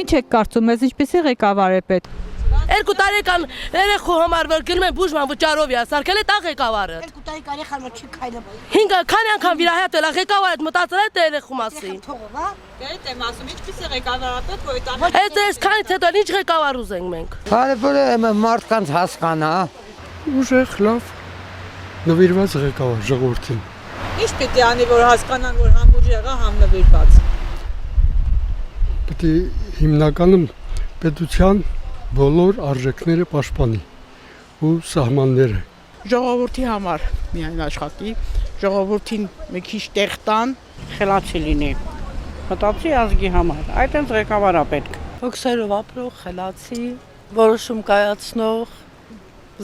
Ինչ եք կարծում, մեզ ինչպեսի ղեկավար է պետք։ 2 տարեկան երեխու համար որ գնում են բուժման վճարով է, սարքել է տա ղեկավարը։ 2 տարեկան երեխան չի քայլում։ 5 քանի անգամ վիրահատել է ղեկավարը մտածել է թե երեխու մասին։ Թողով, հա։ Դե եմ ասում, ինչպես է ղեկավարապետ, որ այդ Այս քանից հետո ինչ ղեկավար ուզենք մենք։ Հարաբերը մարդկանց հասկանա, ուժեղ, լավ, նվիրված ղեկավար ժողովրդին։ Ինչ պիտի անի, որ հասկանան, որ համ ուժեղա, համ նվիրված։ Պետք է հիմնականում պետության բոլոր արժեքները պաշտպանի ու սահմանները։ Ժողովրդի համար միայն աշխատի, ժողովրդին մի քիչ տեղ տան, խելացի լինի, մտածի ազգի համար, այդ հենց ղեկավար է պետք։ Հոգսերով ապրող, խելացի, որոշում կայացնող,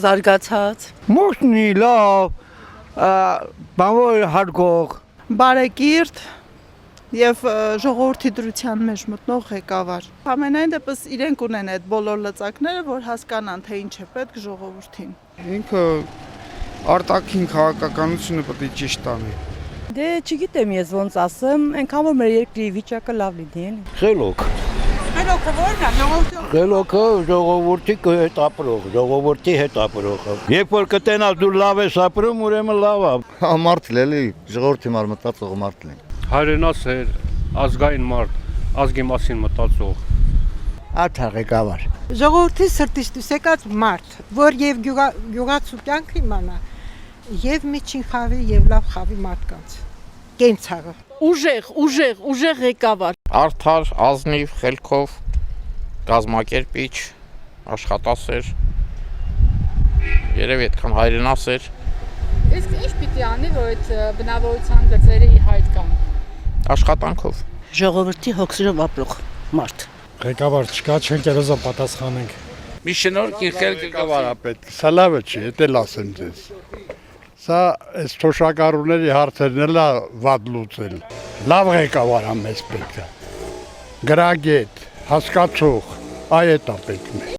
զարգացած։ մուշնի լավ, բանվոր հարգող, բարեկիրթ եւ ժողովրդի դրության մեջ մտնող ղեկավար։ Ամենայն դեպս իրենք ունեն այդ բոլոր լծակները, որ հասկանան, թե ինչ է պետք ժողովրդին։ Ինքը արտաքին քաղաքականությունը պետք է ճիշտ անի։ Դե չգիտեմ ես ոնց ասեմ, այնքան որ մեր երկրի վիճակը լավ լինի, էլի։ խելոք, Խելոքը ո՞րն է, ժողովրդի։ խելոքը ժողովրդի հետ ապրող, ժողովրդի հետ ապրող։ Երբ որ կտենալ դու լավ ես ապրում, ուրեմն լավ է։ Մարդ լելի, ժողովրդի համար մտածող մարդ լեն։ Հայրենասեր, ազգային մարդ, ազգի մասին մտածող։ Արդար ղեկավար։ Ժողովրդի սրտից դուսեկած մարդ, որ եւ գյուղացու կյանքը իմանա, եւ միջին խավի եւ լավ խավի մարդկանց։ Կենցաղը։ Ուժեղ ղեկավար։ Արդար, ազնիվ, խելքով, կազմակերպիչ, աշխատասեր, երևի այդքան հայրենասեր։ Իսկ ինչ պիտի անի, որ այդ բնավորության գծերը հայտ կան։ Աշխատանքով։ Ժողովրդի հոգսերով ապրող մարդ։ Ղեկավար չկա, չենք երազա պատասխանենք։ Մի շնորհքին ղեկավարապետ։ Սա լավը չի, դա լասեմ ձեզ։ Սա այս թոշակառուների հարցերն էլ վատ լուծել։ Լավ ղեկավար է մեզ պետք է։ Գրագետ, հասկացող, այդ է պետք է։